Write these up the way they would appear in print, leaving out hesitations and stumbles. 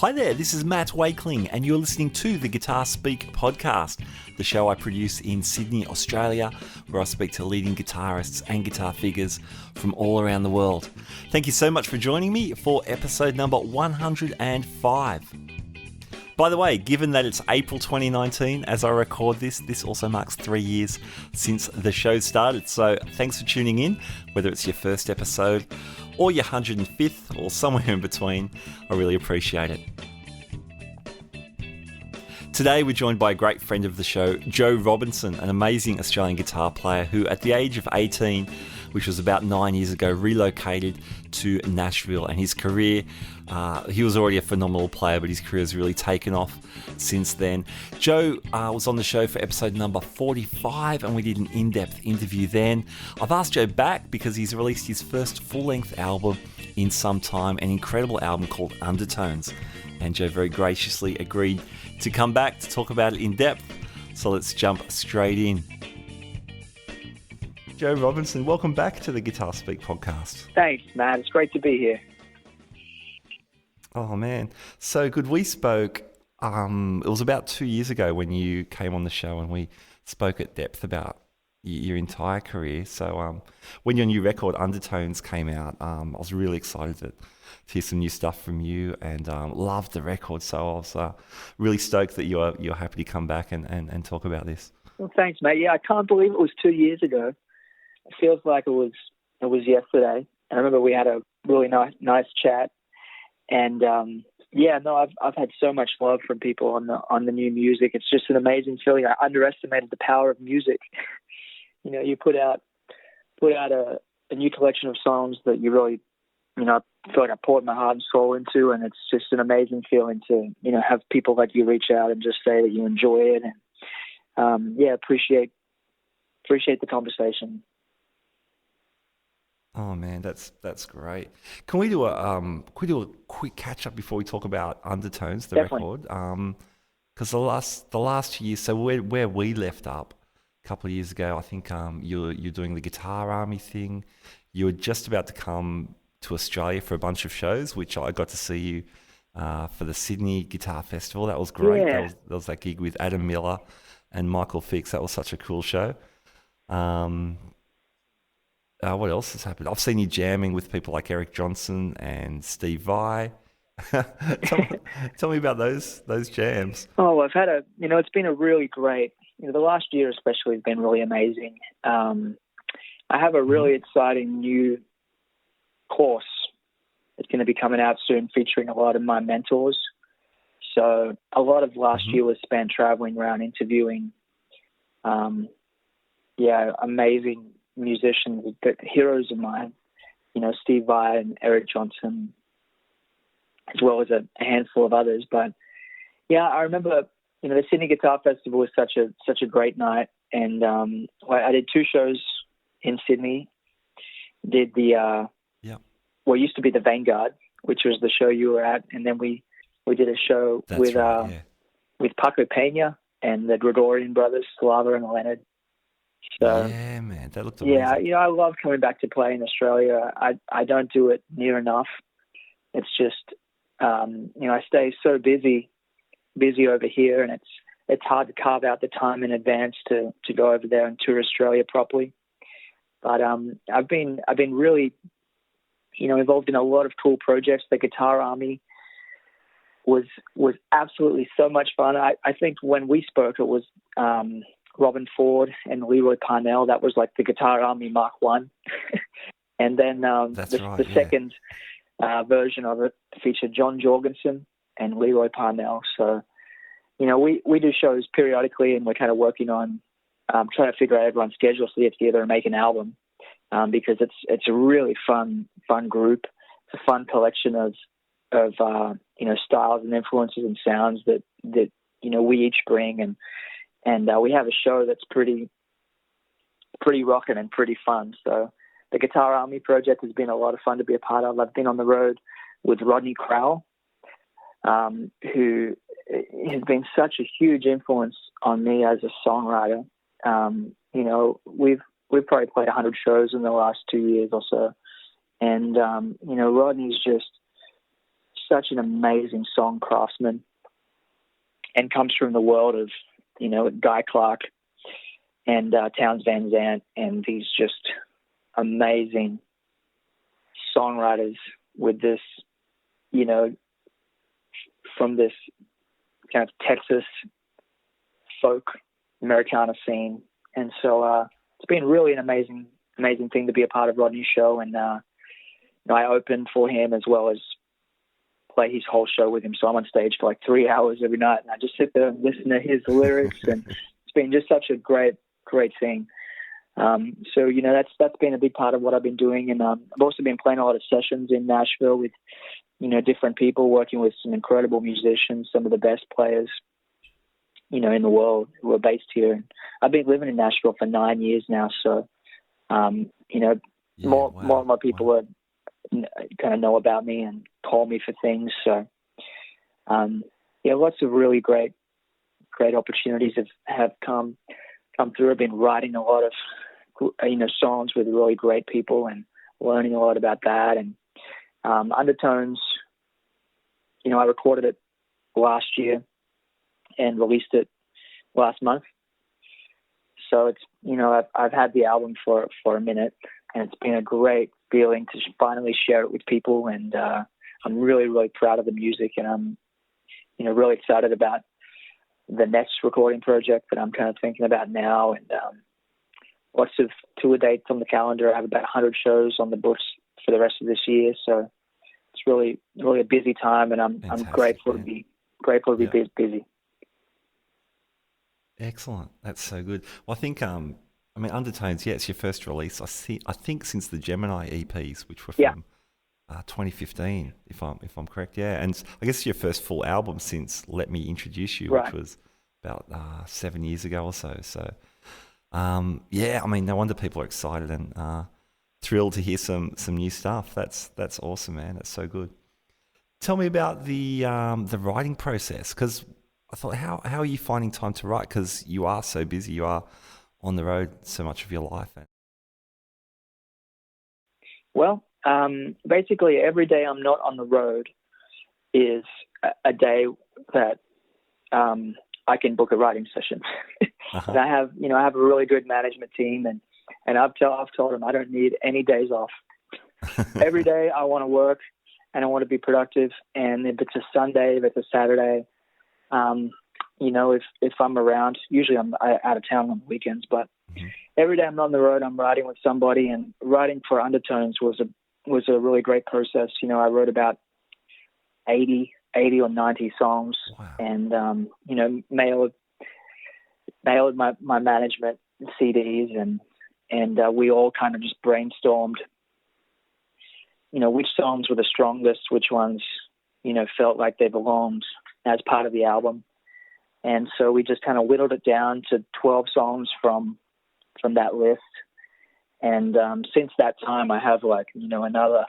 Hi there, this is Matt Wakeling, and you're listening to the Guitar Speak podcast, the show I produce in Sydney, Australia, where I speak to leading guitarists and guitar figures from all around the world. Thank you so much for joining me for episode number 105. By the way, given that it's April 2019 as I record this also marks 3 years since the show started. So thanks for tuning in, whether it's your first episode or your 105th or somewhere in between. I really appreciate it. Today we're joined by a great friend of the show, Joe Robinson, an amazing Australian guitar player who at the age of 18, which was about 9 years ago, relocated to Nashville, and his career, he was already a phenomenal player, but his career has really taken off since then. Joe was on the show for episode number 45, and we did an in-depth interview then. I've asked Joe back because he's released his first full-length album in some time, an incredible album called Undertones, and Joe very graciously agreed to come back to talk about it in depth. So let's jump straight in. Joe Robinson, welcome back to the Guitar Speak podcast. Thanks, Matt. It's great to be here. Oh, man. So good. We spoke, it was about 2 years ago when you came on the show and we spoke at depth about your entire career. So when your new record, Undertones, came out, I was really excited to hear some new stuff from you and loved the record. So I was really stoked that you're happy to come back and talk about this. Well, thanks, mate. Yeah, I can't believe it was 2 years ago. It feels like it was yesterday. I remember we had a really nice chat, and I've had so much love from people on the new music. It's just an amazing feeling. I underestimated the power of music. You know, you put out a new collection of songs that you really, I feel like I poured my heart and soul into, and it's just an amazing feeling to, have people like you reach out and just say that you enjoy it, and appreciate the conversation. Oh man, that's great. Can we do a quick catch up before we talk about Undertones, the Definitely. record? Because the last year, so where we left up a couple of years ago, I think you're doing the Guitar Army thing. You were just about to come to Australia for a bunch of shows, which I got to see you for the Sydney Guitar Festival. That was great. Yeah. That was that gig with Adam Miller and Michael Fix. That was such a cool show. What else has happened? I've seen you jamming with people like Eric Johnson and Steve Vai. tell me about those jams. Oh, I've had it's been a really great, the last year especially has been really amazing. I have a really exciting new course that's going to be coming out soon featuring a lot of my mentors. So a lot of last year was spent traveling around interviewing, amazing musicians, heroes of mine, Steve Vai and Eric Johnson, as well as a handful of others. But yeah, I remember, the Sydney Guitar Festival was such a great night, and I did two shows in Sydney. Did the what used to be the Vanguard, which was the show you were at, and then we did a show with Paco Pena and the Gregorian brothers, Slava and Leonard. So, yeah, man, that looked amazing. Yeah, I love coming back to play in Australia. I don't do it near enough. It's just, I stay so busy over here, and it's hard to carve out the time in advance to go over there and tour Australia properly. But I've been really, involved in a lot of cool projects. The Guitar Army was absolutely so much fun. I think when we spoke, it was Robin Ford and Leroy Parnell. That was like the Guitar Army Mark I. And then the second version of it featured John Jorgensen and Leroy Parnell. So, we do shows periodically, and we're kind of working on trying to figure out everyone's schedule so we get together and make an album, because it's a really fun group. It's a fun collection of styles and influences and sounds that we each bring, and we have a show that's pretty rocking and pretty fun. So the Guitar Army project has been a lot of fun to be a part of. I've been on the road with Rodney Crowell, who has been such a huge influence on me as a songwriter. We've probably played 100 shows in the last 2 years or so. And, Rodney's just such an amazing song craftsman and comes from the world of, Guy Clark and Townes Van Zandt and these just amazing songwriters with this, from this kind of Texas folk Americana scene. And so it's been really an amazing thing to be a part of Rodney's show. And I open for him as well as play his whole show with him. So I'm on stage for like 3 hours every night, and I just sit there and listen to his lyrics. And it's been just such a great thing. So, that's been a big part of what I've been doing. And I've also been playing a lot of sessions in Nashville with, different people, working with some incredible musicians, some of the best players, in the world who are based here. And I've been living in Nashville for 9 years now. So, more and more people are kind of know about me and call me for things. So, lots of really great opportunities have come through. I've been writing a lot of, songs with really great people and learning a lot about that. And Undertones, I recorded it last year and released it last month. So it's, I've had the album for a minute, and it's been a great feeling to finally share it with people. And I'm really, really proud of the music, and I'm, really excited about the next recording project that I'm kind of thinking about now. And lots of tour dates on the calendar. I have about 100 shows on the books for the rest of this year. So it's really, really a busy time, and I'm grateful to be busy. Excellent. That's so good. Well, I think, Undertones, it's your first release. I think since the Gemini EPs, which were from 2015, if I'm correct. Yeah, and I guess it's your first full album since Let Me Introduce You, which was about 7 years ago or so. So, no wonder people are excited and thrilled to hear some new stuff. That's awesome, man. That's so good. Tell me about the writing process, because I thought, how are you finding time to write? Because you are so busy. You are on the road so much of your life. Well, basically every day I'm not on the road is a day that I can book a writing session. And I have a really good management team, and I've told them I don't need any days off. Every day I want to work and I want to be productive. And if it's a Sunday, if it's a Saturday, if I'm around, usually I'm out of town on the weekends, but every day I'm on the road, I'm writing with somebody. And writing for Undertones was a really great process. I wrote about 80 or 90 songs. Wow. And, mailed my management CDs, and we all kind of just brainstormed, which songs were the strongest, which ones, felt like they belonged as part of the album. And so we just kind of whittled it down to 12 songs from that list. And since that time, I have another,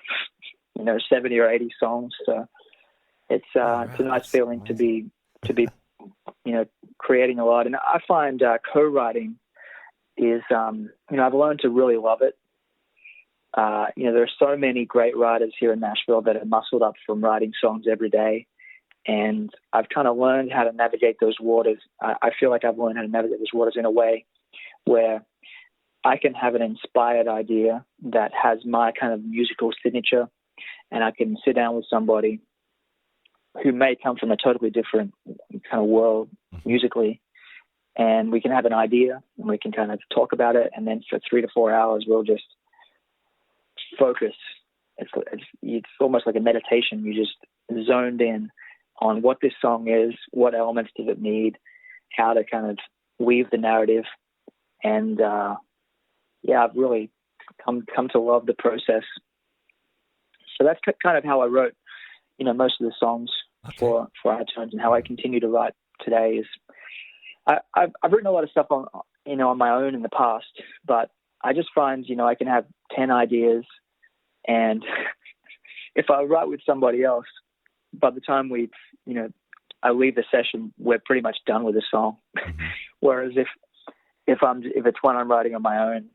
70 or 80 songs. So it's a nice feeling to be creating a lot. And I find co-writing is, I've learned to really love it. There are so many great writers here in Nashville that are muscled up from writing songs every day. And I've kind of learned how to navigate those waters. I feel like I've learned how to navigate those waters in a way where I can have an inspired idea that has my kind of musical signature, and I can sit down with somebody who may come from a totally different kind of world musically, and we can have an idea and we can kind of talk about it. And then for 3 to 4 hours, we'll just focus. It's almost like a meditation. You just zoned in on what this song is, what elements does it need, how to kind of weave the narrative. And I've really come to love the process. So that's kind of how I wrote, most of the songs for Undertones, and how I continue to write today is I've written a lot of stuff on my own in the past, but I just find, I can have 10 ideas, and if I write with somebody else, by the time I leave the session, we're pretty much done with the song. Whereas if it's one I'm writing on my own,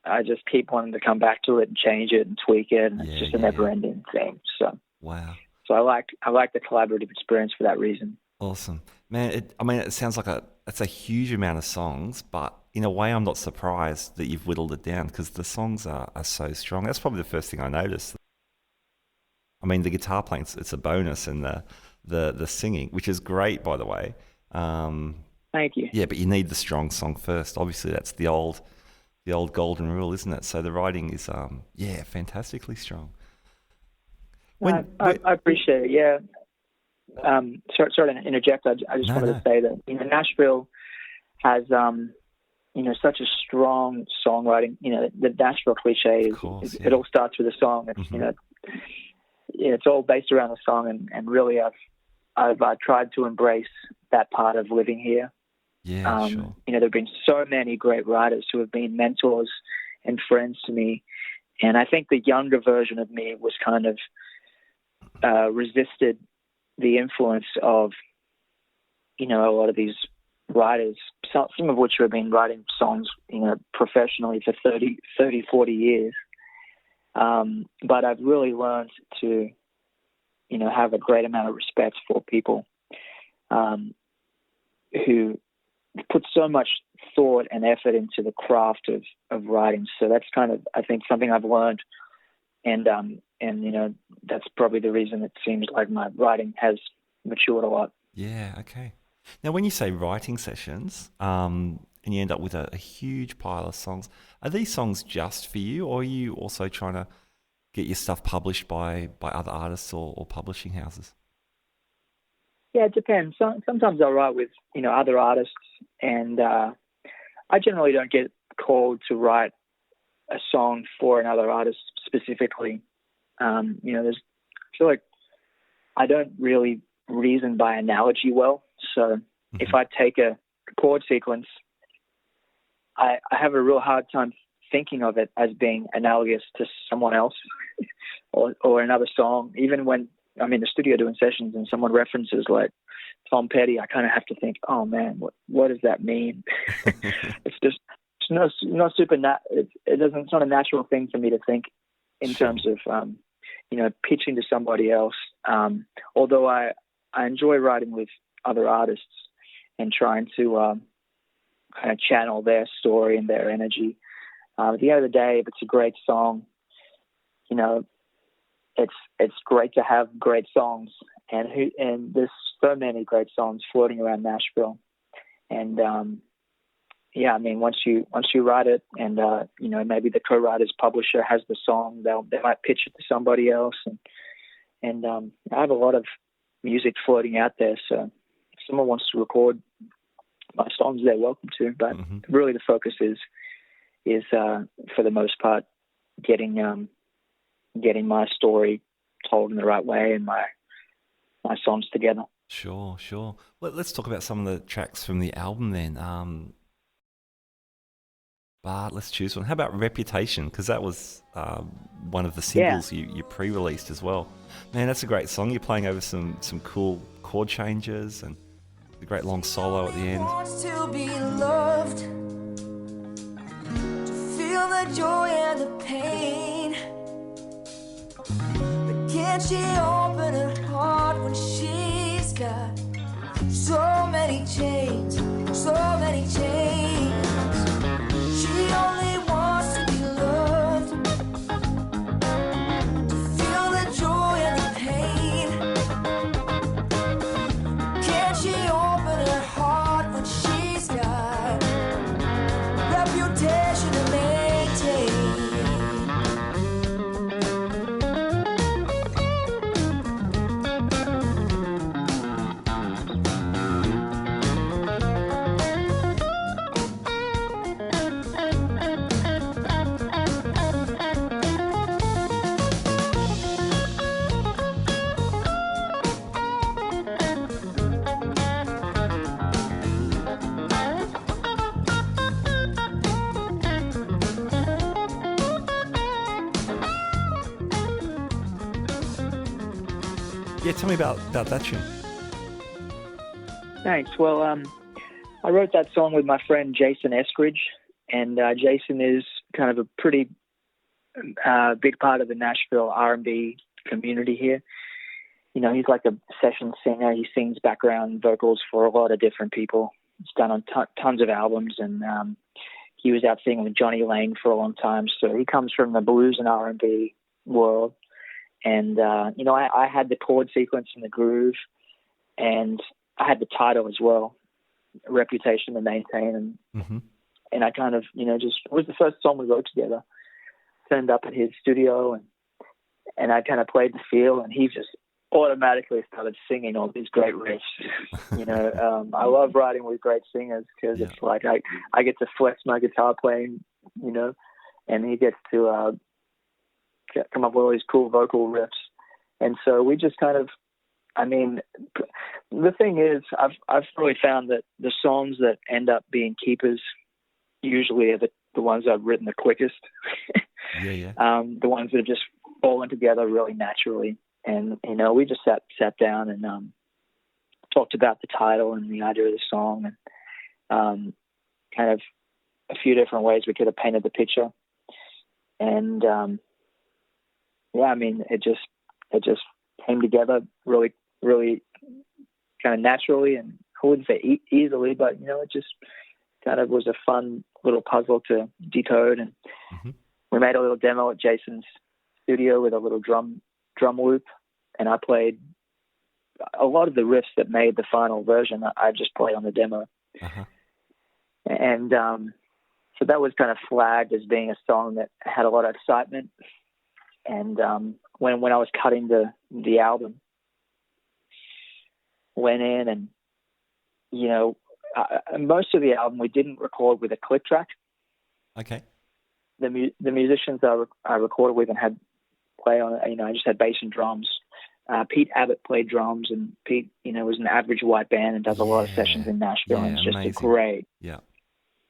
I just keep wanting to come back to it and change it and tweak it, and it's just a never-ending thing. So wow. So I like the collaborative experience for that reason. Awesome. Man, it sounds like it's a huge amount of songs, but in a way I'm not surprised that you've whittled it down because the songs are so strong. That's probably the first thing I noticed. I mean, the guitar playing, it's a bonus, and the singing, which is great, by the way. Thank you. Yeah, but you need the strong song first. Obviously, that's the old golden rule, isn't it? So the writing is, fantastically strong. I appreciate it. Yeah. Sorry to interject. I just wanted to say that Nashville has such a strong songwriting. The Nashville cliche is it all starts with a song. It's it's all based around a song, and really I've tried to embrace that part of living here. Yeah, sure. There have been so many great writers who have been mentors and friends to me, and I think the younger version of me was kind of resisted the influence of a lot of these writers, some of which have been writing songs professionally for 30, 40 years. But I've really learned to have a great amount of respect for people who put so much thought and effort into the craft of writing. So that's kind of, I think, something I've learned, and that's probably the reason it seems like my writing has matured a lot. Yeah, okay. Now, when you say writing sessions, and you end up with a huge pile of songs, are these songs just for you, or are you also trying to get your stuff published by other artists or publishing houses? Yeah, it depends. Sometimes I'll write with other artists, and I generally don't get called to write a song for another artist specifically. I feel like I don't really reason by analogy well. So if I take a chord sequence, I have a real hard time thinking of it as being analogous to someone else or another song. Even when I'm in the studio doing sessions and someone references like Tom Petty, I kind of have to think, oh man, what does that mean? It's not it's not a natural thing for me to think in terms of pitching to somebody else. Although I enjoy writing with other artists and trying to kind of channel their story and their energy. At the end of the day, if it's a great song, it's great to have great songs, and there's so many great songs floating around Nashville. And once you write it, and maybe the co-writer's publisher has the song, they might pitch it to somebody else, and I have a lot of music floating out there. So if someone wants to record my songs, they're welcome to. But really, the focus is for the most part getting my story told in the right way and my songs together. Sure. Let's talk about some of the tracks from the album then. But let's choose one. How about Reputation? Because that was one of the singles you pre-released as well. Man, that's a great song. You're playing over some cool chord changes and a great long solo at the end. Wants to be loved, to feel the joy and the pain. But can she open her heart when she's got so many chains, so many chains? She only wants to be loved, to feel the joy and the pain. Can she open her heart when she's got reputation to maintain? Yeah, tell me about that tune. Thanks. Well, I wrote that song with my friend Jason Eskridge, and Jason is kind of a pretty big part of the Nashville R&B community here. he's like a session singer. He sings background vocals for a lot of different people. He's done on tons of albums, and he was out singing with Johnny Lang for a long time. So he comes from the blues and R&B world. And, I had the chord sequence and the groove, and I had the title as well, Reputation to Maintain. And I kind of, just, it was the first song we wrote together. Turned up at his studio, and I kind of played the feel, and he just automatically started singing all these great riffs. I love writing with great singers because it's like I get to flex my guitar playing, and he gets to come up with all these cool vocal riffs. And so we just kind of, the thing is, I've really found that the songs that end up being keepers usually are the ones I've written the quickest. The ones that have just fallen together really naturally. And, we just sat down and talked about the title and the idea of the song, and kind of a few different ways we could have painted the picture. And, it just came together really, really kind of naturally, and I wouldn't say easily, but, it just kind of was a fun little puzzle to decode. And we made a little demo at Jason's studio with a little drum loop, and I played a lot of the riffs that made the final version. I just played on the demo. And so that was kind of flagged as being a song that had a lot of excitement. And when I was cutting the album, went in and, most of the album we didn't record with a click track. Okay. The musicians I recorded with and had play on it, I just had bass and drums. Pete Abbott played drums, and Pete, was an average white band and does a lot of sessions in Nashville. And it's just a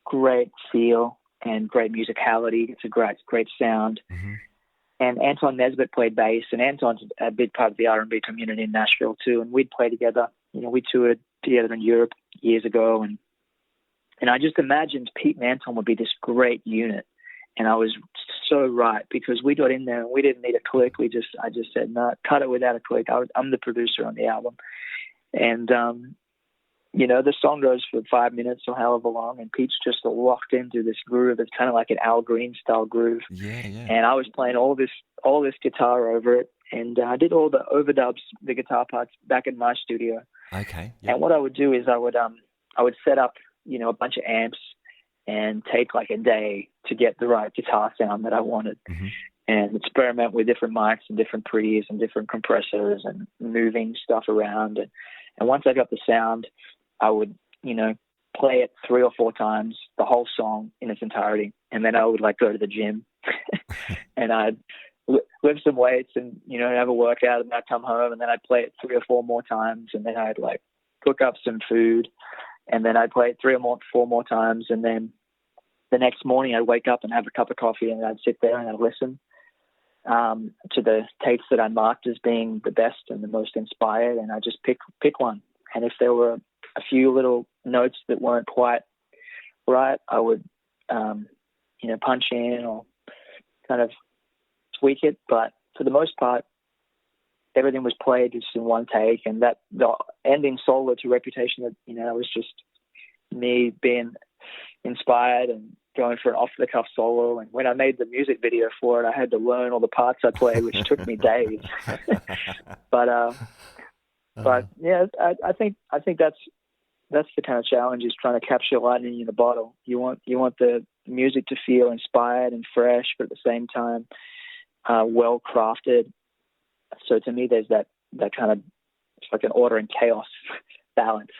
great feel and great musicality. It's a great sound. And Anton Nesbitt played bass, and Anton's a big part of the R&B community in Nashville too. And we'd play together. We toured together in Europe years ago, and I just imagined Pete and Anton would be this great unit. And I was so right, because we got in there and we didn't need a click. I just said, no, cut it without a click. I'm the producer on the album. And, the song goes for 5 minutes or however long, and Pete's just locked into this groove. It's kind of like an Al Green style groove. And I was playing all this guitar over it, and I did all the overdubs, the guitar parts, back in my studio. Okay. And what I would do is I would set up, a bunch of amps and take like a day to get the right guitar sound that I wanted, and experiment with different mics and different pre's and different compressors and moving stuff around. And once I got the sound, I would, play it 3 or 4 times, the whole song in its entirety. And then I would go to the gym and I'd lift some weights and, have a workout, and I'd come home, and then I'd play it 3 or 4 more times. And then I'd cook up some food, and then I'd play it 3 or 4 more times. And then the next morning I'd wake up and have a cup of coffee, and I'd sit there and I'd listen to the takes that I marked as being the best and the most inspired, and I just pick one. And if there were a few little notes that weren't quite right, I would, punch in or kind of tweak it. But for the most part, everything was played just in one take. And that the ending solo to Reputation, that was just me being inspired and going for an off-the-cuff solo. And when I made the music video for it, I had to learn all the parts I played, which took me days. But yeah, I think that's the kind of challenge, is trying to capture lightning in a bottle. You want the music to feel inspired and fresh, but at the same time, well crafted. So to me, there's that kind of, it's like an order and chaos balance.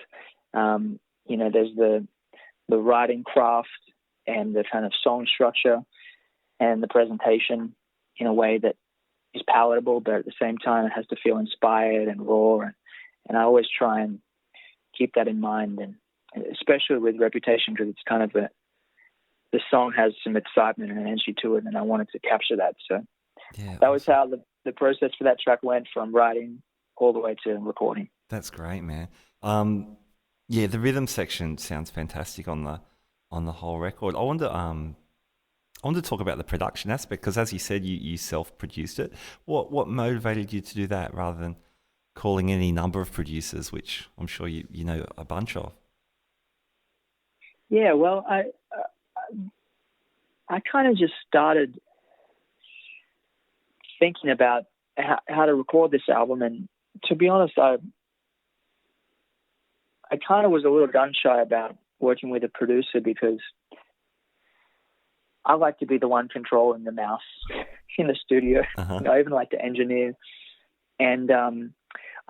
There's the writing craft and the kind of song structure and the presentation in a way that is palatable, but at the same time, it has to feel inspired and raw. And I always try and keep that in mind, and especially with Reputation, because it's kind of the song has some excitement and energy to it, and I wanted to capture that. So that was how the process for that track went, from writing all the way to recording. That's great, man. The rhythm section sounds fantastic on the whole record. I want to talk about the production aspect, because as you said, you self-produced it. What motivated you to do that rather than calling any number of producers, which I'm sure you know a bunch of. Yeah, well, I kind of just started thinking about how to record this album, and to be honest, I kind of was a little gun shy about working with a producer because I like to be the one controlling the mouse in the studio. Uh-huh. I even like to engineer, and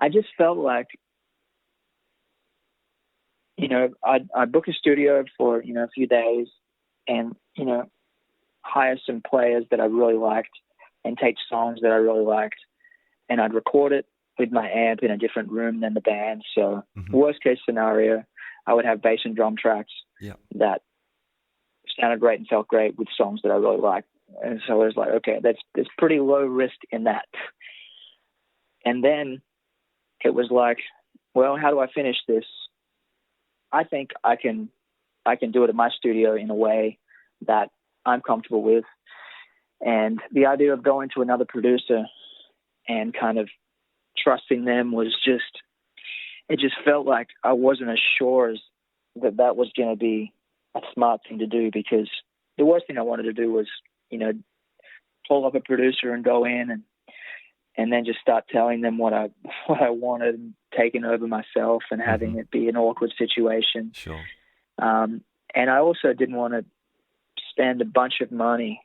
I just felt like, I'd book a studio for a few days, and hire some players that I really liked, and take songs that I really liked, and I'd record it with my amp in a different room than the band. So worst case scenario, I would have bass and drum tracks that sounded great and felt great with songs that I really liked. And so I was like, okay, there's pretty low risk in that. And then it was like, well, how do I finish this? I think I can do it at my studio in a way that I'm comfortable with. And the idea of going to another producer and kind of trusting them it just felt like I wasn't as sure as that was going to be a smart thing to do, because the worst thing I wanted to do was, pull up a producer and go in and then just start telling them what I wanted, and taking over myself and having it be an awkward situation. Sure. And I also didn't want to spend a bunch of money,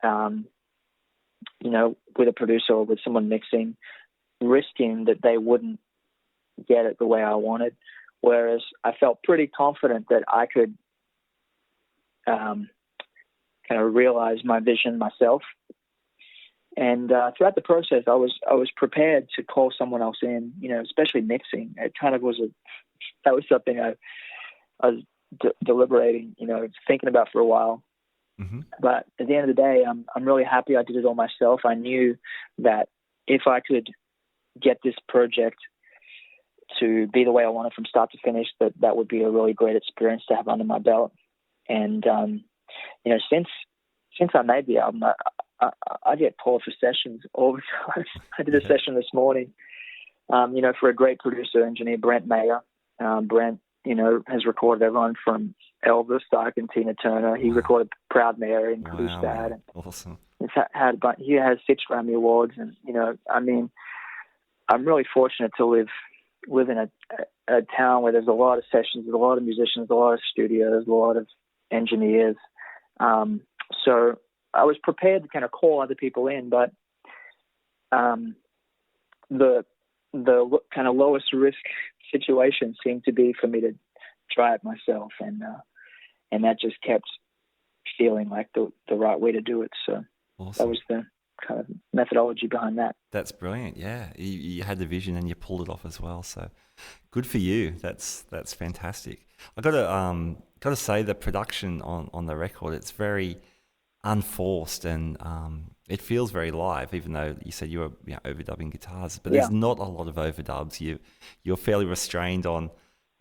with a producer or with someone mixing, risking that they wouldn't get it the way I wanted. Whereas I felt pretty confident that I could kind of realize my vision myself. And throughout the process, I was prepared to call someone else in, especially mixing. It kind of that was something I was deliberating, thinking about for a while. But at the end of the day, I'm really happy I did it all myself. I knew that if I could get this project to be the way I wanted from start to finish, that would be a really great experience to have under my belt. And since I made the album, I get called for sessions all the time. I did a session this morning, for a great producer engineer, Brent Mayer. Brent, has recorded everyone from Elvis, Stark, and Tina Turner. He recorded Proud Mary and produced that. And awesome. He has 6 Grammy Awards, and I'm really fortunate to live in a town where there's a lot of sessions, there's a lot of musicians, a lot of studios, a lot of engineers. So I was prepared to kind of call other people in, but the kind of lowest risk situation seemed to be for me to try it myself, and that just kept feeling like the right way to do it. So awesome. That was the kind of methodology behind that. That's brilliant. Yeah, you had the vision and you pulled it off as well. So good for you. That's fantastic. I got to say the production on the record, it's very unforced, and it feels very live, even though you said you were overdubbing guitars, but there's not a lot of overdubs. You're fairly restrained on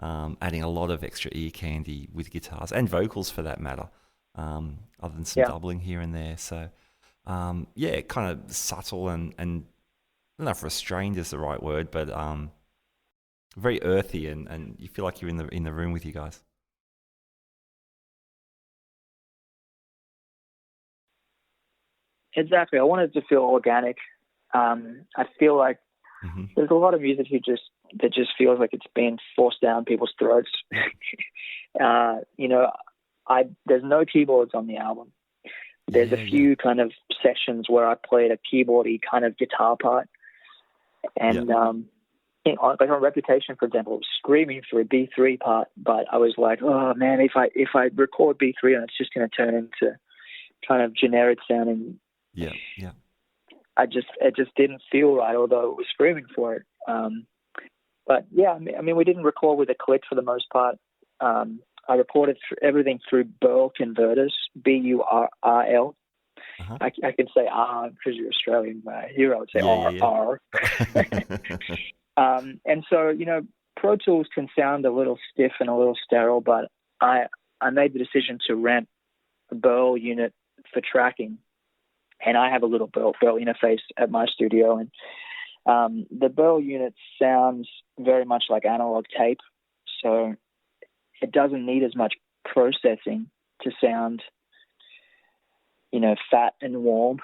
adding a lot of extra ear candy with guitars and vocals for that matter, other than some doubling here and there. So kind of subtle and I don't know if restrained is the right word, but very earthy, and you feel like you're in the room with you guys. Exactly. I wanted it to feel organic. I feel like there's a lot of music that just feels like it's being forced down people's throats. There's no keyboards on the album. There's a few kind of sections where I played a keyboardy kind of guitar part. And like on Reputation, for example, I was screaming for a B3 part, but I was like, oh man, if I record B3 and it's just going to turn into kind of generic sounding. Yeah. It just didn't feel right, although it was screaming for it. But yeah, I mean, we didn't record with a click for the most part. I recorded everything through Burl converters, BURL. I can say R because you're Australian. Here I would say R. And so, Pro Tools can sound a little stiff and a little sterile, but I made the decision to rent a Burl unit for tracking. And I have a little Burl interface at my studio, and The Burl unit sounds very much like analog tape, so it doesn't need as much processing to sound, fat and warm.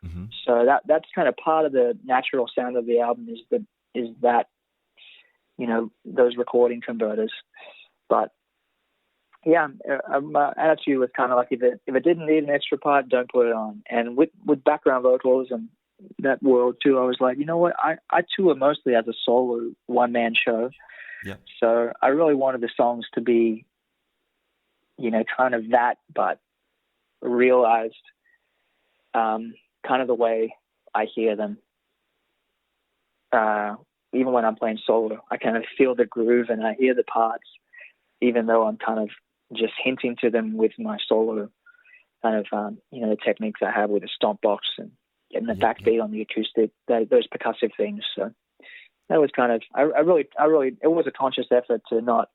Mm-hmm. So that's kind of part of the natural sound of the album is that those recording converters. But yeah, my attitude was kind of like if it didn't need an extra part, don't put it on. And with background vocals and that world too, I was like, you know what, I tour mostly as a solo one-man show. Yeah. So I really wanted the songs to be, kind of that, but realized kind of the way I hear them. Even when I'm playing solo, I kind of feel the groove and I hear the parts, even though I'm kind of just hinting to them with my solo kind of, the techniques I have with the stomp box and getting the backbeat on the acoustic, those percussive things. So that was kind of, I really, it was a conscious effort to not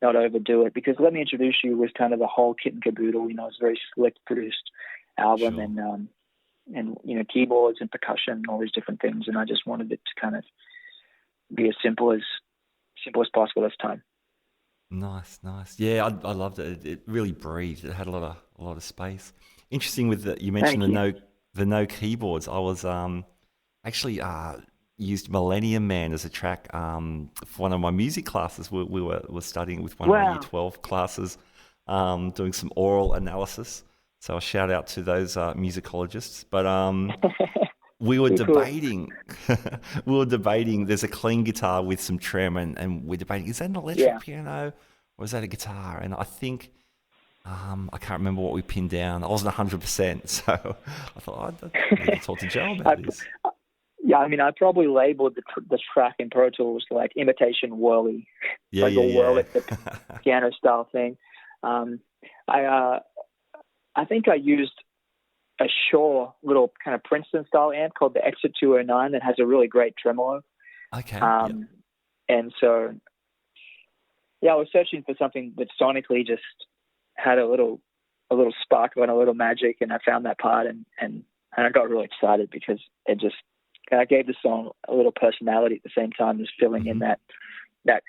overdo it, because Let Me Introduce You was kind of the whole kit and caboodle. It's a very slick produced album. Sure. and keyboards and percussion and all these different things. And I just wanted it to kind of be as simple as possible this time. Nice. Yeah, I loved it. It really breathed. It had a lot of space. Interesting with you mentioned the no keyboards. I was actually used Millennium Man as a track for one of my music classes. We were studying with one of my Year 12 classes, doing some oral analysis. So a shout out to those musicologists. But we were debating. There's a clean guitar with some trem, and we're debating, is that an electric piano or is that a guitar? And I think I can't remember what we pinned down. I wasn't 100%, so I thought I need to talk to Joe about this. Yeah, I mean, I probably labeled the track in Pro Tools like imitation whirly, whirl at the piano style thing. I think I used a Shaw little kind of Princeton style amp called the Exit 209 that has a really great tremolo. Okay. And so, I was searching for something that sonically just had a little sparkle and a little magic, and I found that part, and I got really excited because it just gave the song a little personality at the same time as filling in that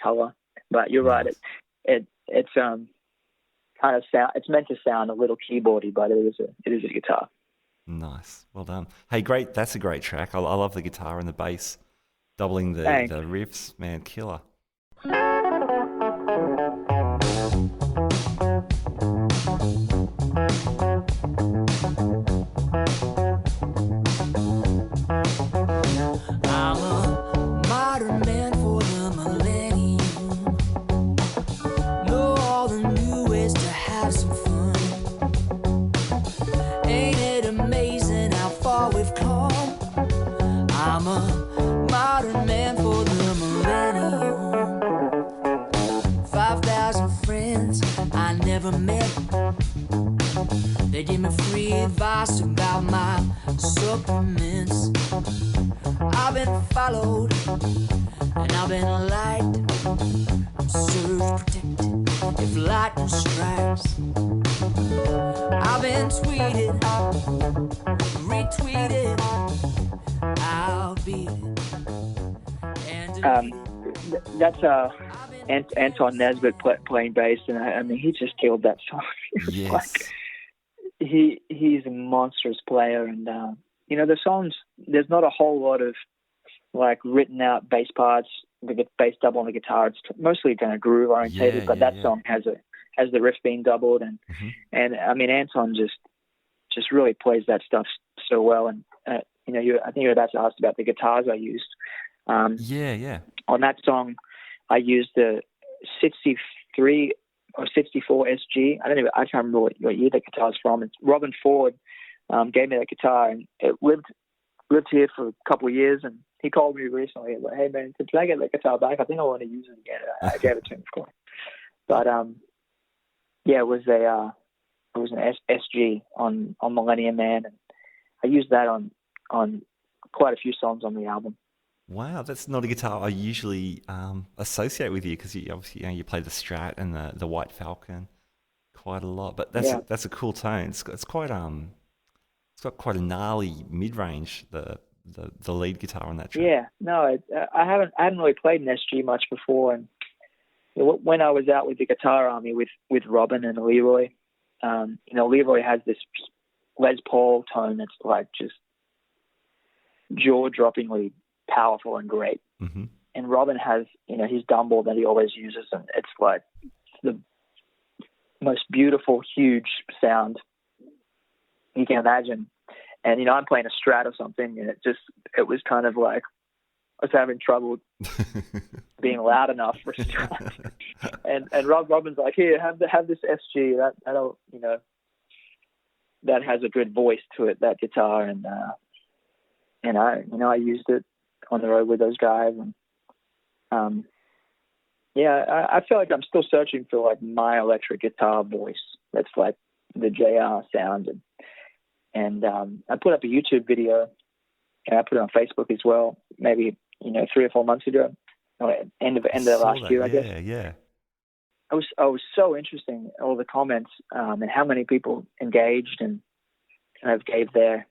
color. But you're right, it's kind of sound. It's meant to sound a little keyboardy, but it is a guitar. Nice, well done. Hey, great. That's a great track. I love the guitar and the bass, doubling the riffs. Man, killer. They give me free advice about my supplements. I've been followed and I've been liked. I'm surge protected if lightning strikes. I've been tweeted, retweeted, I'll beat it. That's Anton Nesbitt playing bass, and I mean, he just killed that song. Yes. He's a monstrous player, and the songs, there's not a whole lot of written out bass parts, the bass double on the guitar. It's mostly kind of groove orientated, but that song has the riff being doubled, and I mean, Anton just really plays that stuff so well. And I think you're about to ask about the guitars I used. On that song, I used the 63 or 64 SG. I can't remember what year that guitar's from. It's Robin Ford gave me that guitar, and it lived here for a couple of years. And he called me recently and was like, "Hey man, can I get that guitar back? I think I want to use it again." I gave it to him, of course. But it was an SG on Millennium Man, and I used that on quite a few songs on the album. Wow, that's not a guitar I usually associate with you, because you obviously you play the Strat and the White Falcon quite a lot. But that's a cool tone. It's got quite a gnarly mid range. The the lead guitar on that track. Yeah, no, I hadn't really played an SG much before, and when I was out with the Guitar Army with Robin and Leroy, Leroy has this Les Paul tone that's like just jaw-droppingly powerful and great. Mm-hmm. And Robin has, his Dumble that he always uses, and it's like the most beautiful, huge sound you can imagine. And, I'm playing a Strat or something, and it was kind of like I was having trouble being loud enough for a Strat. and Robin's like, here, have this SG, that'll, that has a good voice to it, that guitar. And I used it on the road with those guys. And, I feel like I'm still searching for like my electric guitar voice. That's like the JR sound. And I put up a YouTube video, and I put it on Facebook as well, maybe, 3 or 4 months ago, end of last year, I guess. Yeah. It was so interesting, all the comments, and how many people engaged and kind of gave their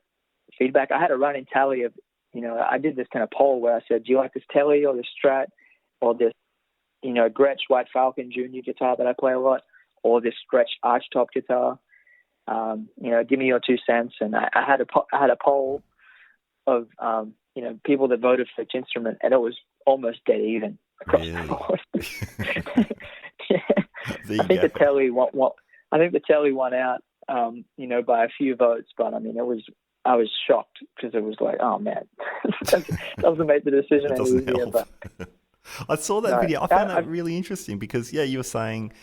feedback. I had a running tally of, I did this kind of poll where I said, do you like this Tele or this Strat or this, Gretsch White Falcon Junior guitar that I play a lot, or this Gretsch Archtop guitar? Give me your 2 cents. And I had a poll of, people that voted for each instrument, and it was almost dead even across the board. I think the Tele won out, by a few votes, but I mean, I was shocked because it was like, oh man, doesn't make the decision any easier. But I saw that video. I found that really interesting because, you were saying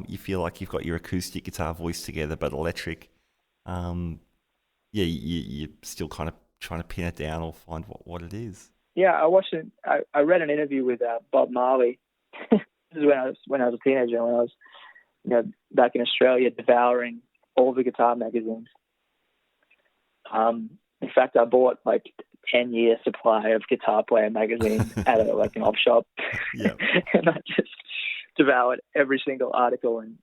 you feel like you've got your acoustic guitar voice together, but electric, you're still kind of trying to pin it down or find what it is. Yeah, I read an interview with Bob Marley. This is when I was a teenager, when I was, back in Australia, devouring all the guitar magazines. In fact, I bought like 10-year supply of Guitar Player magazines at an op shop. Yeah. And I just devoured every single article. And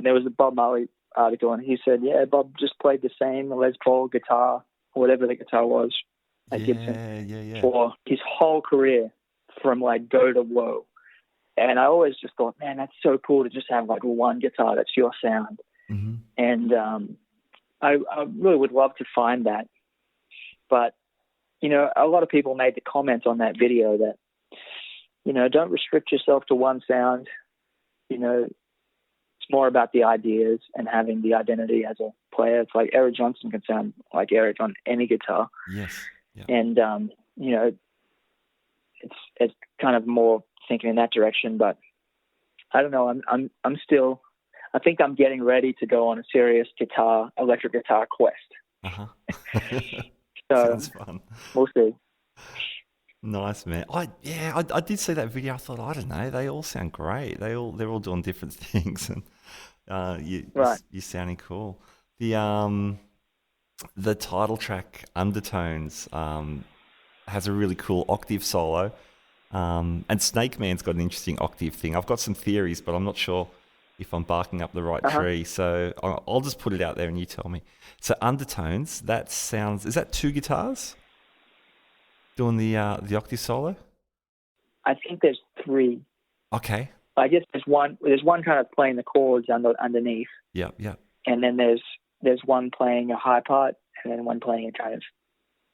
there was a Bob Marley article, and he said, yeah, Bob just played the same Les Paul guitar, whatever the guitar was, at Gibson, for his whole career, from like go to woe. And I always just thought, man, that's so cool to just have like one guitar that's your sound. Mm-hmm. And I really would love to find that. But, a lot of people made the comment on that video that, don't restrict yourself to one sound. It's more about the ideas and having the identity as a player. It's like Eric Johnson can sound like Eric on any guitar. Yes. Yeah. And, it's kind of more thinking in that direction. But I don't know. I'm still, I think I'm getting ready to go on a serious electric guitar quest. Uh-huh. So sounds fun. We'll see. Nice, man. I did see that video. I thought, I don't know, they all sound great. They're all doing different things, and you're sounding cool. The title track Undertones has a really cool octave solo, and Snake Man's got an interesting octave thing. I've got some theories, but I'm not sure if I'm barking up the right tree. So I'll just put it out there and you tell me. So Undertones, is that 2 guitars doing the octave solo? I think there's 3. Okay. I guess there's one kind of playing the chords underneath. Yeah. And then there's one playing a high part, and then one playing a kind of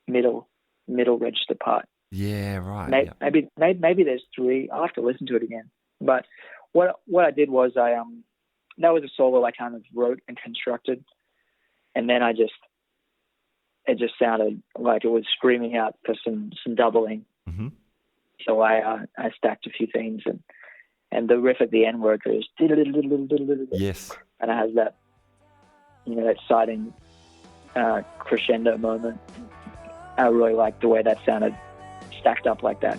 middle register part. Yeah, right. Maybe there's 3. I'll have to listen to it again. But what I did was that was a solo I kind of wrote and constructed, and then it just sounded like it was screaming out for some doubling. Mm-hmm. So I stacked a few things, and the riff at the end where it goes, yes, and it has that, that exciting crescendo moment. I really liked the way that sounded stacked up like that.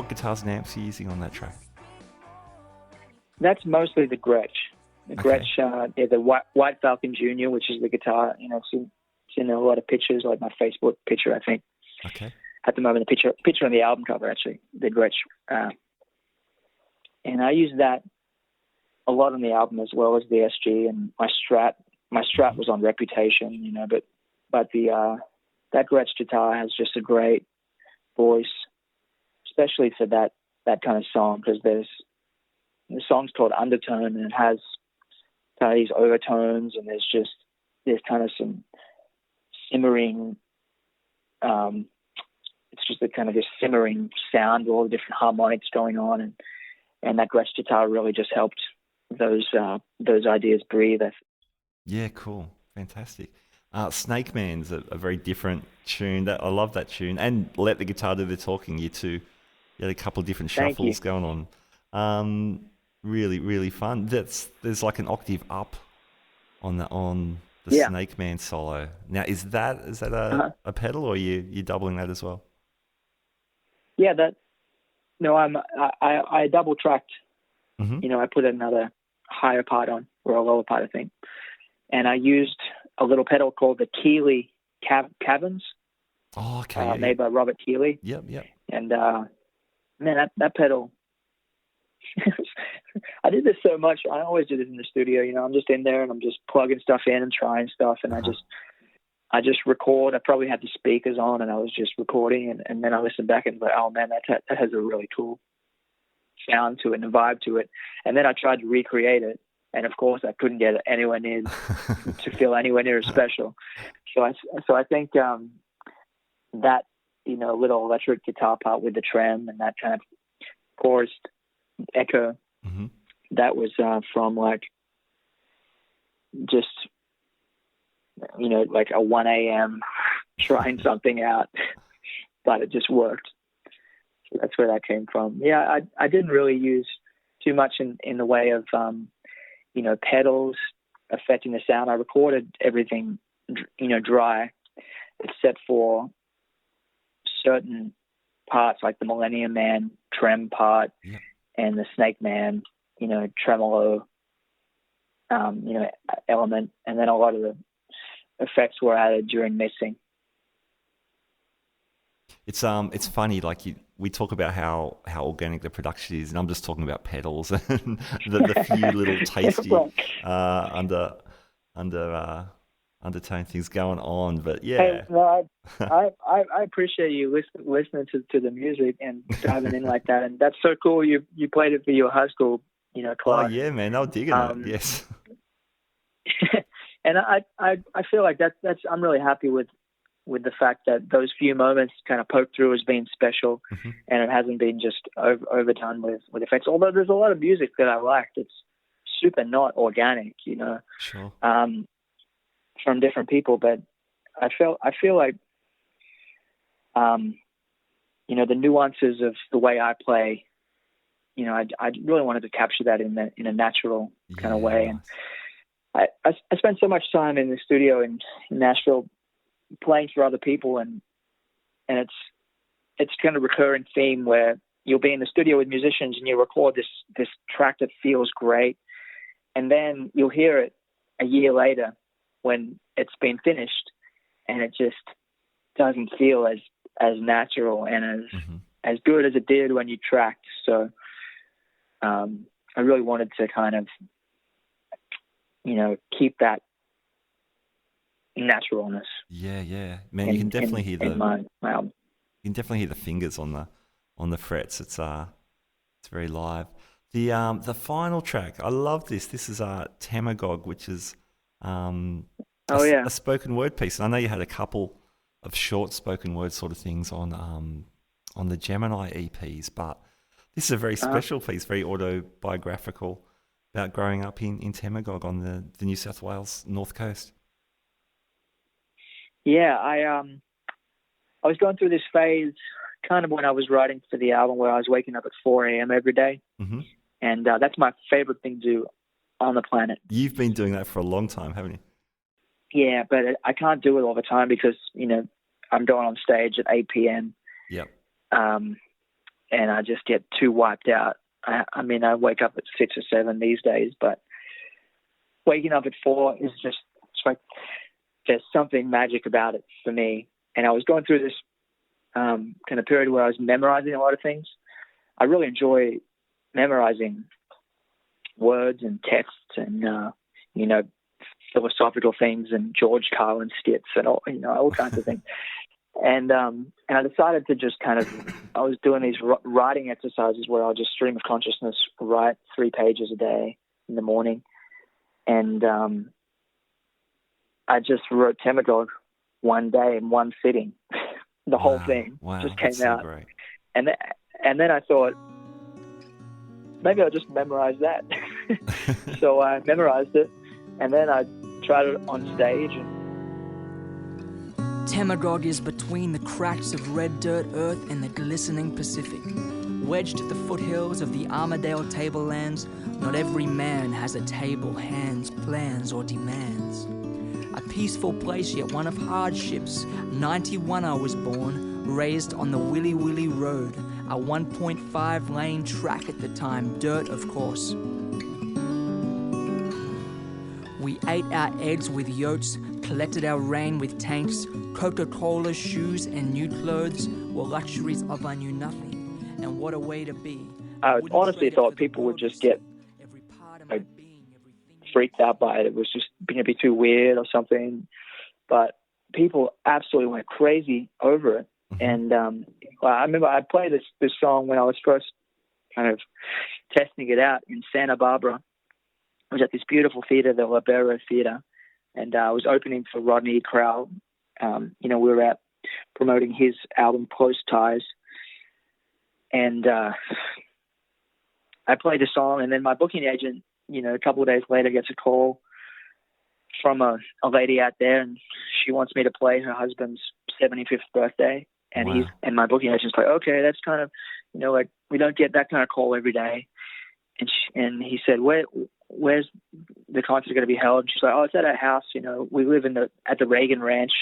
what guitars and amps are you using on that track? That's mostly the Gretsch. The Okay. Gretsch, the White Falcon Junior, which is the guitar. It's in a lot of pictures, like my Facebook picture, I think. Okay. At the moment, the picture on the album cover, actually, the Gretsch. And I use that a lot on the album, as well as the SG and my Strat. My Strat was on Reputation, but that Gretsch guitar has just a great voice, especially for that kind of song, because the song's called Undertone, and it has kind of these overtones, and there's kind of some simmering, it's just a kind of this simmering sound with all the different harmonics going on, and that Gretsch guitar really just helped those ideas breathe. Yeah, cool. Fantastic. Snake Man's a very different tune. I love that tune. And Let the Guitar Do the Talking, you had a couple of different Thank shuffles you. going on. Really, really fun. There's like an octave up on the Yeah. Snake Man solo. Now, is that a pedal, or you doubling that as well? Yeah, I double tracked. Mm-hmm. I put another higher part on, or a lower part, I think. And I used a little pedal called the Keeley Caverns, Oh, okay. made by Robert Keeley. Yep. And man, that pedal, I did this so much. I always do this in the studio. I'm just in there and I'm just plugging stuff in and trying stuff. And I just record. I probably had the speakers on and I was just recording. And then I listened back and like, oh man, that has a really cool sound to it and a vibe to it. And then I tried to recreate it. And of course I couldn't get it anywhere near to feel anywhere near as special. So I think that, little electric guitar part with the trem and that kind of chorus echo, Mm-hmm. that was from like just, like a 1 a.m. trying something out, but it just worked. So that's where that came from. Yeah, I didn't really use too much in the way of, pedals affecting the sound. I recorded everything, dry, except for certain parts like the Millennium Man trem part, Yeah. and the Snake Man, tremolo, element, and then a lot of the effects were added during mixing. It's funny, like we talk about how organic the production is, and I'm just talking about pedals and the few little tasty undertone things going on. But yeah, Hey, no, I appreciate you listening to the music and diving in like that, and that's so cool. You played it for your high school, oh class. yeah, man, they were digging it. Yes. And I feel like that's I'm really happy with the fact that those few moments kind of poked through as being special, Mm-hmm. and it hasn't been just overdone with effects. Although there's a lot of music that I liked, it's super not organic, Sure. from different people. But I feel like, the nuances of the way I play, I really wanted to capture that in a natural kind of way. Nice. And I spent so much time in the studio in Nashville playing for other people, and it's kind of a recurring theme where you'll be in the studio with musicians and you record this track that feels great, and then you'll hear it a year later when it's been finished, and it just doesn't feel as natural and as good as it did when you tracked. So I really wanted to kind of keep that naturalness. Yeah, man. You can definitely hear my album. You can definitely hear the fingers on the frets. It's very live. The final track, I love this. This is Tamagog, which is a spoken word piece. And I know you had a couple of short spoken word sort of things on the Gemini EPs, but this is a very special piece, very autobiographical, about growing up in Tamagog on the New South Wales North Coast. Yeah, I was going through this phase kind of when I was writing for the album where I was waking up at 4 a.m. every day. Mm-hmm. And that's my favorite thing to do on the planet. You've been doing that for a long time, haven't you? Yeah, but I can't do it all the time because, I'm going on stage at 8 p.m. Yep. And and I just get too wiped out. I mean, I wake up at 6 or 7 these days, but waking up at 4 is just, it's like there's something magic about it for me. And I was going through this kind of period where I was memorizing a lot of things. I really enjoy memorizing words and texts and, philosophical things and George Carlin skits and all kinds of things. And I decided to just I was doing these writing exercises where I'll just stream of consciousness, write 3 pages a day in the morning. And I just wrote Temagog one day in one sitting. The whole thing just came out. Great. And then I thought, maybe I'll just memorize that. So I memorized it, and then I tried it on stage. Temagog is between the cracks of red dirt earth and the glistening Pacific. Wedged at the foothills of the Armadale tablelands, not every man has a table, hands, plans, or demands. A peaceful place, yet one of hardships. 91 I was born, raised on the Willy Willy Road, a 1.5 lane track at the time, dirt of course. We ate our eggs with yotes, collected our rain with tanks. Coca-Cola, shoes, and new clothes were luxuries of I knew nothing. And what a way to be. I honestly thought people would just get freaked out by it. It was just going to be too weird or something. But people absolutely went crazy over it. And I remember I played this song when I was first kind of testing it out in Santa Barbara. I was at this beautiful theater, the Libero Theater, and I was opening for Rodney Crowell. We were out promoting his album Close Ties. And I played the song, and then my booking agent, a couple of days later gets a call from a lady out there, and she wants me to play her husband's 75th birthday. And and my booking agent's like, okay, that's kind of, we don't get that kind of call every day. And he said, where's the concert going to be held? And she's like, oh, it's at our house. We live at the Reagan Ranch.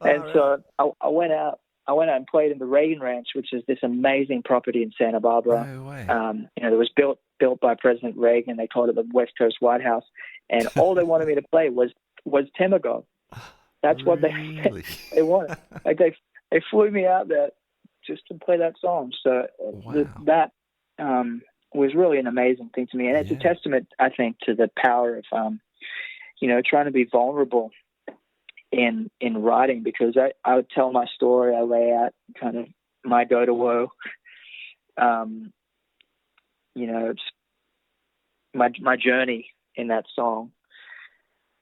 So I went out and played in the Reagan Ranch, which is this amazing property in Santa Barbara. No way. It was built by President Reagan. They called it the West Coast White House. And all they wanted me to play was Temagog. That's what they wanted. Like they flew me out there just to play that song. So that was really an amazing thing to me. And it's a testament, I think, to the power of, trying to be vulnerable in writing, because I would tell my story. I lay out kind of my go-to-woe. It's my journey in that song.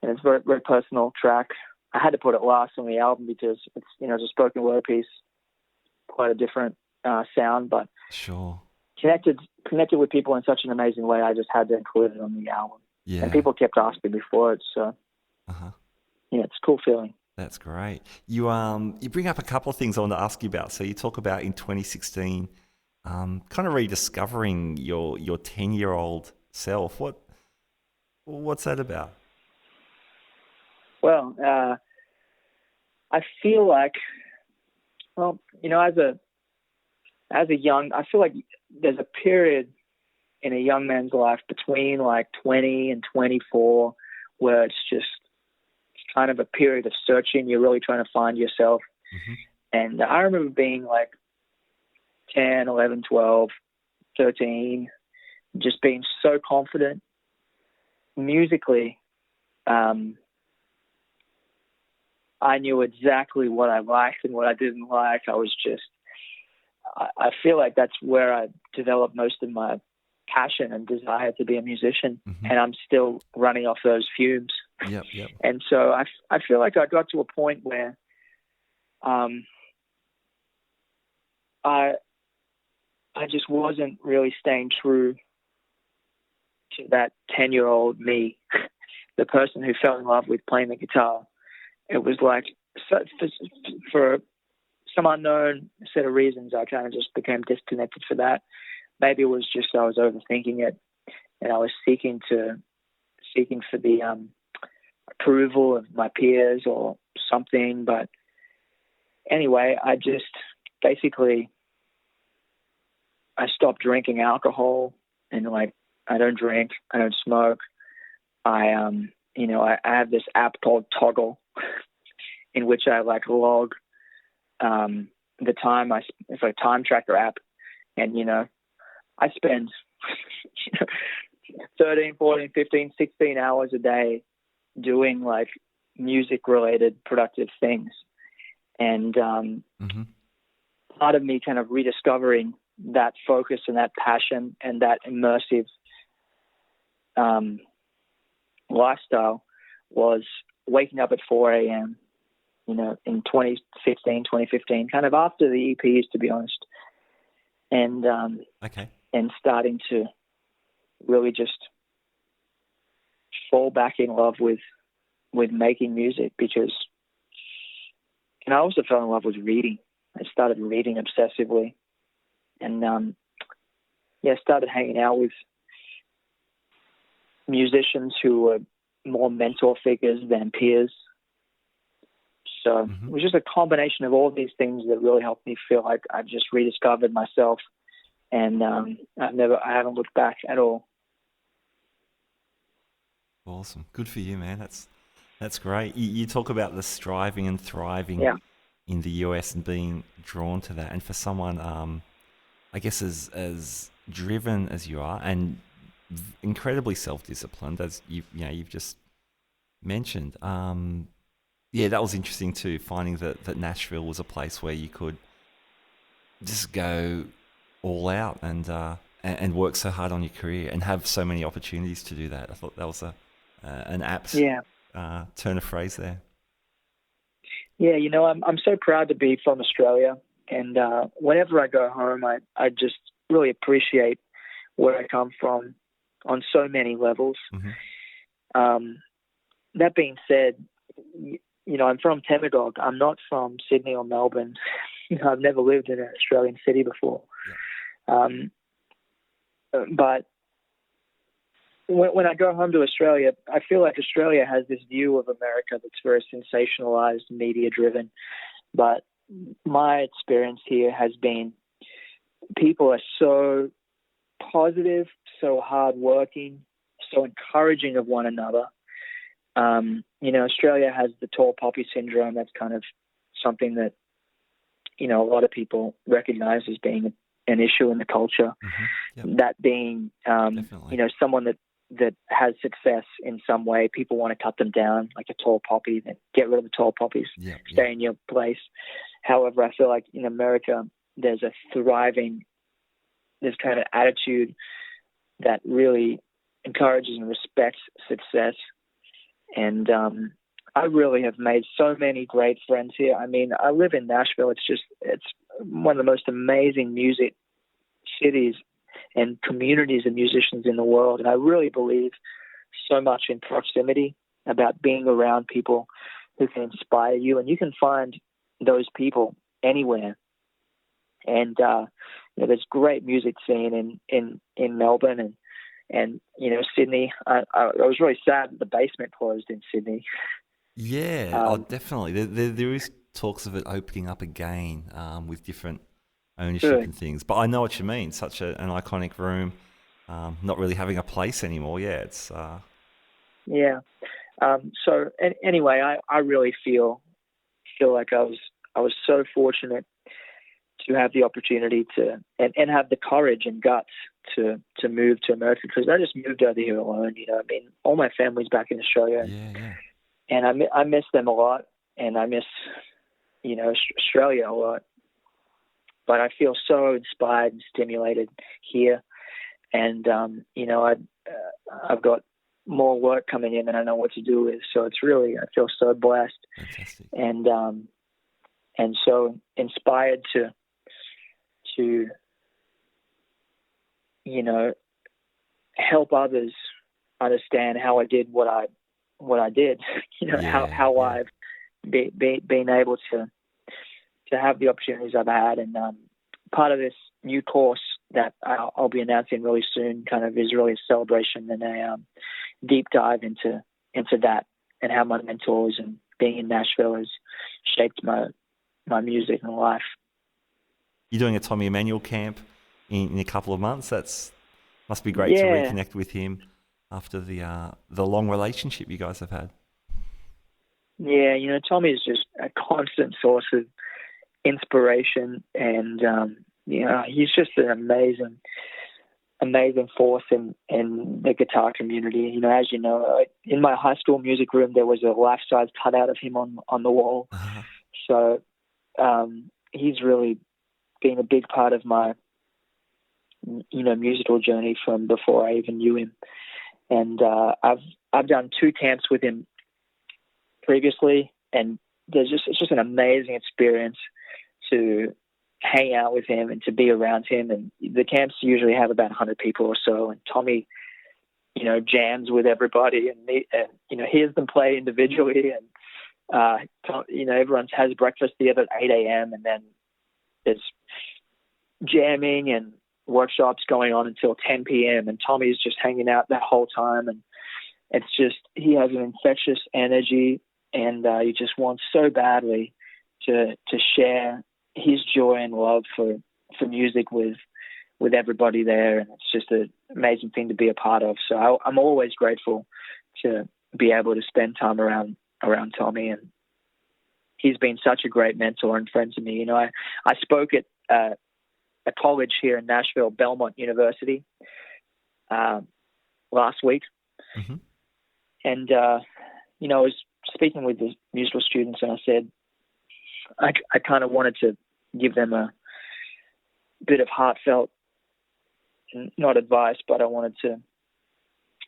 And it's a very, very personal track. I had to put it last on the album because it's, it's a spoken word piece, quite a different sound, but sure. Connected with people in such an amazing way. I just had to include it on the album. Yeah. And people kept asking me for it, so it's a cool feeling. That's great. You bring up a couple of things I want to ask you about. So you talk about in 2016, kind of rediscovering your 10-year-old self. What's that about? Well, I feel like, as a young, I feel like there's a period in a young man's life between like 20 and 24 where it's kind of a period of searching. You're really trying to find yourself. And I remember being like 10, 11, 12, 13, just being so confident musically. I knew exactly what I liked and what I didn't like. I feel like that's where I developed most of my passion and desire to be a musician. And I'm still running off those fumes. Yep. And so I feel like I got to a point where I just wasn't really staying true to that 10-year-old me, the person who fell in love with playing the guitar. It was like, for some unknown set of reasons, I kind of just became disconnected for that. Maybe it was just I was overthinking it, and I was seeking for the approval of my peers or something. But anyway, I basically I stopped drinking alcohol, and like I don't drink, I don't smoke. I have this app called Toggle, in which I like log the time. It's like a time tracker app, and I spend 13, 14, 15, 16 hours a day doing like music related productive things. And part of me kind of rediscovering that focus and that passion and that immersive lifestyle was waking up at 4 a.m., in 2016, 2015, kind of after the EPs, to be honest. And and starting to really just fall back in love with making music, because I also fell in love with reading. I started reading obsessively, and started hanging out with musicians who were more mentor figures than peers. So it was just a combination of all these things that really helped me feel like I've just rediscovered myself, and I haven't looked back at all. Awesome. Good for you, man. That's great. You talk about the striving and thriving in the US and being drawn to that. And for someone, I guess, as driven as you are and incredibly self-disciplined, as you've just mentioned, that was interesting too, finding that Nashville was a place where you could just go all out and work so hard on your career and have so many opportunities to do that. I thought that was an apt turn of phrase there. Yeah, I'm so proud to be from Australia, and whenever I go home, I just really appreciate where I come from on so many levels. That being said, I'm from Temagog. I'm not from Sydney or Melbourne. I've never lived in an Australian city before. But when I go home to Australia, I feel like Australia has this view of America that's very sensationalized, media-driven. But my experience here has been people are so positive, so hardworking, so encouraging of one another. Australia has the tall poppy syndrome. That's kind of something that, a lot of people recognize as being an issue in the culture. That being, someone that has success in some way, people want to cut them down like a tall poppy, then get rid of the tall poppies, stay in your place. However, I feel like in America, there's a thriving, this kind of attitude that really encourages and respects success. And I really have made so many great friends here. I mean, I live in Nashville. It's one of the most amazing music cities and communities of musicians in the world. And I really believe so much in proximity, about being around people who can inspire you. And you can find those people anywhere. And, there's great music scene in Melbourne and Sydney. I was really sad that the basement closed in Sydney. Yeah, definitely. There is talks of it opening up again with different ownership and things. But I know what you mean. Such an iconic room, not really having a place anymore. Yeah, it's. So anyway, I really feel like I was so fortunate to have the opportunity to and have the courage and guts to move to America, because I just moved over here alone. All my family's back in Australia, and I miss them a lot, and I miss Australia a lot. But I feel so inspired and stimulated here, and I've got more work coming in than I know what to do with. So it's really, I feel so blessed. Fantastic. And so inspired to help others understand how I did what I did. How I've been able to have the opportunities I've had, and part of this new course that I'll be announcing really soon kind of is really a celebration and a deep dive into that and how my mentors and being in Nashville has shaped my music and life. you're doing a Tommy Emmanuel camp in a couple of months. That's must be great to Yeah. reconnect with him after the long relationship you guys have had. Yeah, Tommy is just a constant source of inspiration, and he's just an amazing force in the guitar community. As you know, in my high school music room, there was a life-size cutout of him on the wall. Uh-huh. So he's really been a big part of my musical journey from before I even knew him. And I've done 2 camps with him previously, and it's just an amazing experience to hang out with him and to be around him. And the camps usually have about 100 people or so, and Tommy, jams with everybody and hears them play individually, and everyone has breakfast together at 8 a.m. and then there's jamming and workshops going on until 10 p.m. and Tommy's just hanging out that whole time, and it's just, he has an infectious energy, and he just wants so badly to share his joy and love for music with everybody there, and it's just an amazing thing to be a part of. So I'm always grateful to be able to spend time around Tommy, and he's been such a great mentor and friend to me. I spoke at a college here in Nashville, Belmont University, last week, mm-hmm. and I was speaking with the musical students, and I said I kind of wanted to give them a bit of heartfelt, not advice, but I wanted to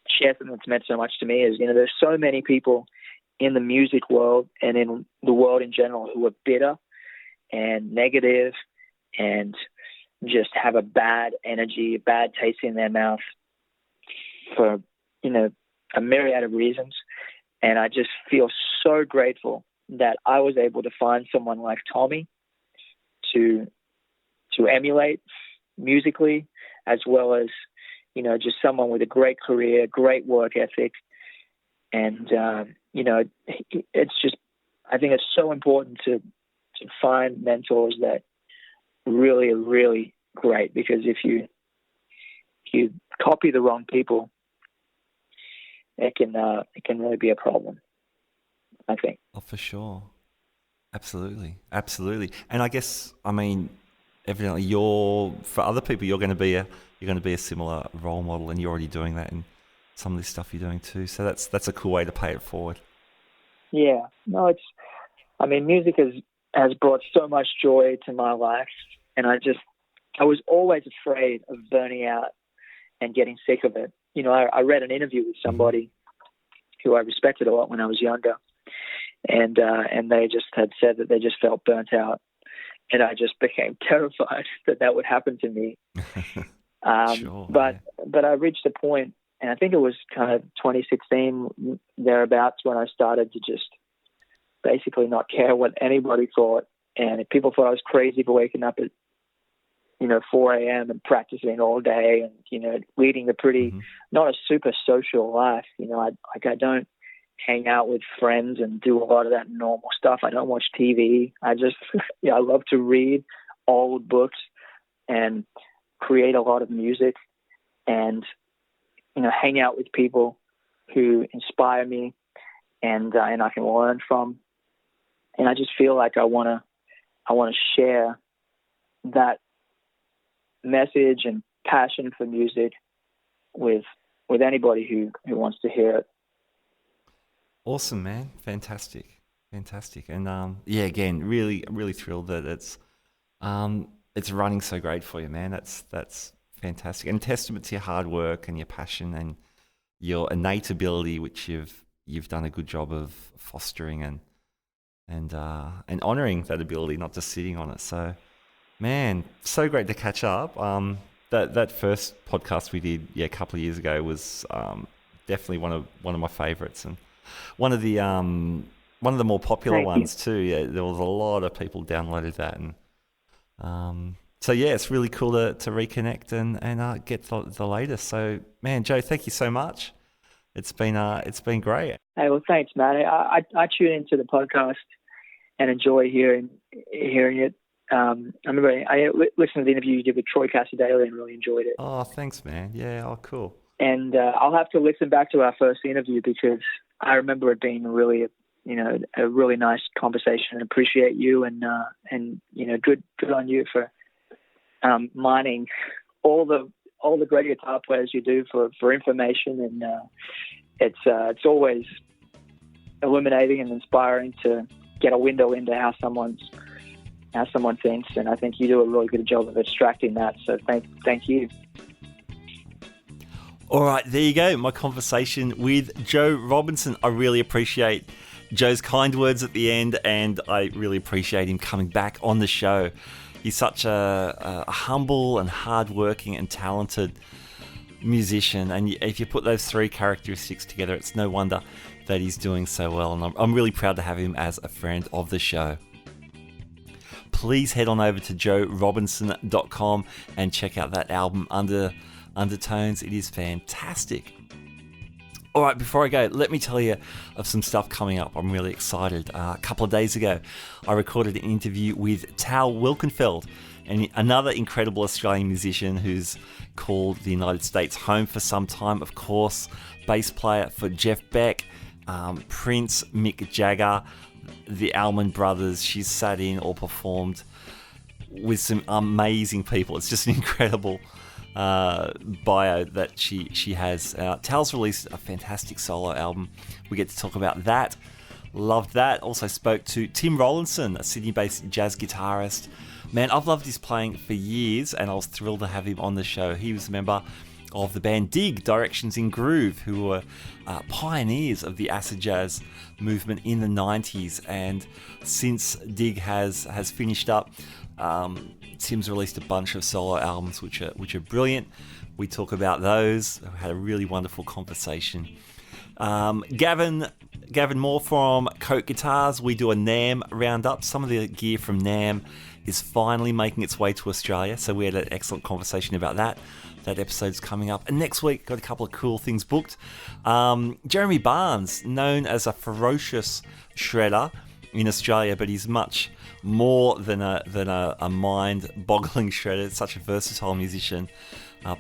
share something that's meant so much to me. Is there's so many people in the music world and in the world in general who are bitter and negative and just have a bad energy, a bad taste in their mouth for a myriad of reasons. And I just feel so grateful that I was able to find someone like Tommy to emulate musically, as well as just someone with a great career, great work ethic, and it's just, I think it's so important to find mentors that really are really great, because if you copy the wrong people, it can really be a problem, I think. Oh, for sure. Absolutely. And I guess, evidently for other people, you're going to be a similar role model, and you're already doing that in some of this stuff you're doing too. So that's a cool way to pay it forward. Yeah. No, music has brought so much joy to my life, and I was always afraid of burning out and getting sick of it. I read an interview with somebody who I respected a lot when I was younger, and they just had said that they just felt burnt out, and I just became terrified that would happen to me. Sure, but I reached a point, and I think it was kind of 2016 thereabouts, when I started to just basically not care what anybody thought. And if people thought I was crazy for waking up at 4 a.m. and practicing all day, and leading a pretty not a super social life. I don't hang out with friends and do a lot of that normal stuff. I don't watch TV. I just I love to read old books and create a lot of music, and hang out with people who inspire me and I can learn from. And I just feel like I want to share that message and passion for music with anybody who wants to hear it. Awesome, man. Fantastic. And again, really, really thrilled that it's running so great for you, man. That's fantastic, and testament to your hard work and your passion and your innate ability, which you've done a good job of fostering and honouring that ability, not just sitting on it. So, man, so great to catch up. That first podcast we did a couple of years ago was definitely one of my favourites, and one of the more popular ones too. Yeah, there was a lot of people downloaded that, and so it's really cool to reconnect and get the latest. So, man, Joe, thank you so much. It's been great. Hey, well, thanks, man. I tune into the podcast and enjoy hearing it. I remember I listened to the interview you did with Troy Casadele and really enjoyed it. Oh, thanks, man. Yeah, oh, cool. And I'll have to listen back to our first interview because I remember it being really, a really nice conversation. And appreciate you and good on you for mining all the great guitar players you do for information, and it's always illuminating and inspiring to get a window into how someone thinks, and I think you do a really good job of extracting that. So thank you. All right, there you go. My conversation with Joe Robinson. I really appreciate Joe's kind words at the end, and I really appreciate him coming back on the show. He's such a humble and hardworking and talented musician, and if you put those three characteristics together, it's no wonder that he's doing so well, and I'm really proud to have him as a friend of the show. Please head on over to joerobinson.com and check out that album, Undertones. It is fantastic. All right, before I go, let me tell you of some stuff coming up. I'm really excited. A couple of days ago, I recorded an interview with Tal Wilkenfeld, and another incredible Australian musician who's called the United States home for some time. Of course, bass player for Jeff Beck, Prince, Mick Jagger, the Allman Brothers. She's sat in or performed with some amazing people. It's just an incredible bio that she has. Tal's released a fantastic solo album. We get to talk about that. Loved that. Also spoke to Tim Rollinson, a Sydney-based jazz guitarist. Man, I've loved his playing for years, and I was thrilled to have him on the show. He was a member of the band Dig, Directions in Groove, who were pioneers of the acid jazz movement in the 90s. And since Dig has finished up, Tim's released a bunch of solo albums which are brilliant. We talk about those. We had a really wonderful conversation. Gavin Moore from Coke Guitars. We do a NAMM roundup. Some of the gear from NAMM is finally making its way to Australia, so we had an excellent conversation about that. That episode's coming up. And next week, got a couple of cool things booked. Jeremy Barnes, known as a ferocious shredder in Australia, but he's much more than a mind-boggling shredder. It's such a versatile musician.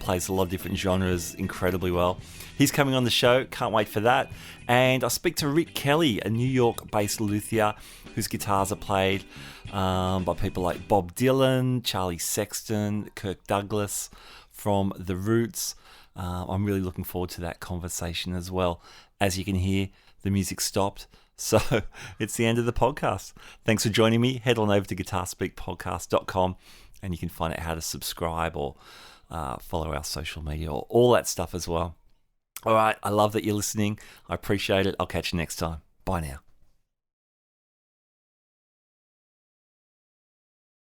Plays a lot of different genres incredibly well. He's coming on the show. Can't wait for that. And I speak to Rick Kelly, a New York-based luthier whose guitars are played by people like Bob Dylan, Charlie Sexton, Kirk Douglas from The Roots. I'm really looking forward to that conversation as well. As you can hear, the music stopped. So it's the end of the podcast. Thanks for joining me. Head on over to guitarspeakpodcast.com and you can find out how to subscribe or follow our social media or all that stuff as well. All right. I love that you're listening. I appreciate it. I'll catch you next time. Bye now.